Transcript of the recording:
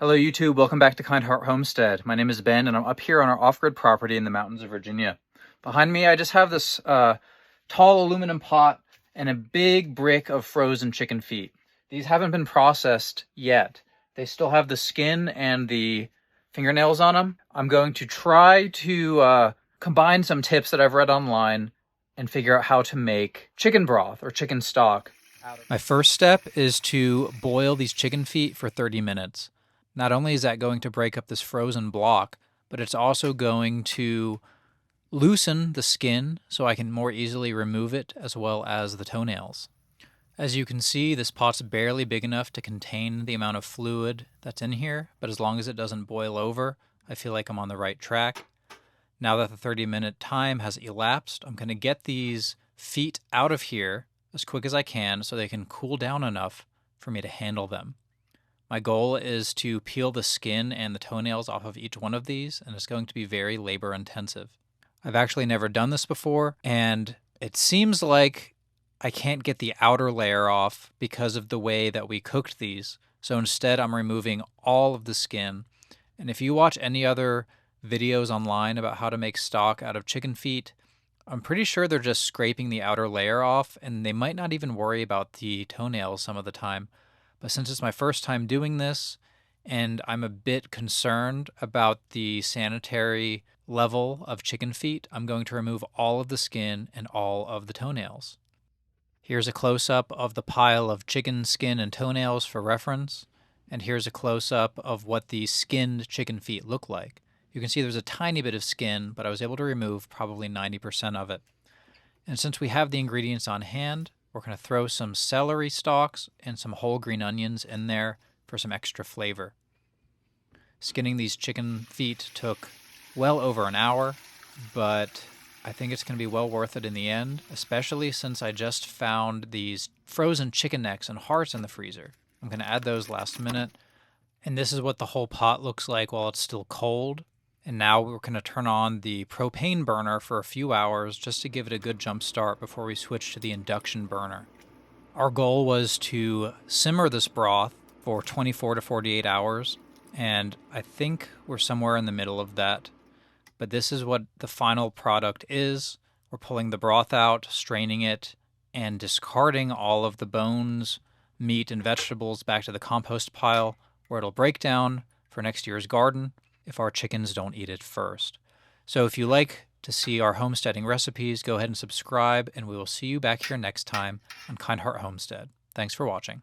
Hello YouTube, welcome back to Kind Heart Homestead. My name is Ben and I'm up here on our off-grid property in the mountains of Virginia. Behind me I just have this tall aluminum pot and a big brick of frozen chicken feet. These haven't been processed yet. They still have the skin and the fingernails on them. I'm going to try to combine some tips that I've read online and figure out how to make chicken broth or chicken stock. My first step is to boil these chicken feet for 30 minutes. Not only is that going to break up this frozen block, but it's also going to loosen the skin so I can more easily remove it, as well as the toenails. As you can see, this pot's barely big enough to contain the amount of fluid that's in here, but as long as it doesn't boil over, I feel like I'm on the right track. Now that the 30-minute time has elapsed, I'm going to get these feet out of here as quick as I can so they can cool down enough for me to handle them. My goal is to peel the skin and the toenails off of each one of these, and it's going to be very labor intensive. I've actually never done this before, and it seems like I can't get the outer layer off because of the way that we cooked these. So instead, I'm removing all of the skin. And if you watch any other videos online about how to make stock out of chicken feet, I'm pretty sure they're just scraping the outer layer off, and they might not even worry about the toenails some of the time. But since it's my first time doing this, and I'm a bit concerned about the sanitary level of chicken feet, I'm going to remove all of the skin and all of the toenails. Here's a close-up of the pile of chicken skin and toenails for reference, and here's a close-up of what the skinned chicken feet look like. You can see there's a tiny bit of skin, but I was able to remove probably 90% of it. And since we have the ingredients on hand, we're going to throw some celery stalks and some whole green onions in there for some extra flavor. Skinning these chicken feet took well over an hour, but I think it's going to be well worth it in the end, especially since I just found these frozen chicken necks and hearts in the freezer. I'm going to add those last minute, and this is what the whole pot looks like while it's still cold. And now we're going to turn on the propane burner for a few hours just to give it a good jump start before we switch to the induction burner. Our goal was to simmer this broth for 24 to 48 hours, and I think we're somewhere in the middle of that. But this is what the final product is. We're pulling the broth out, straining it, and discarding all of the bones, meat, and vegetables back to the compost pile, where it'll break down for next year's garden if our chickens don't eat it first. So if you like to see our homesteading recipes, go ahead and subscribe, and we will see you back here next time on Kind Heart Homestead. Thanks for watching.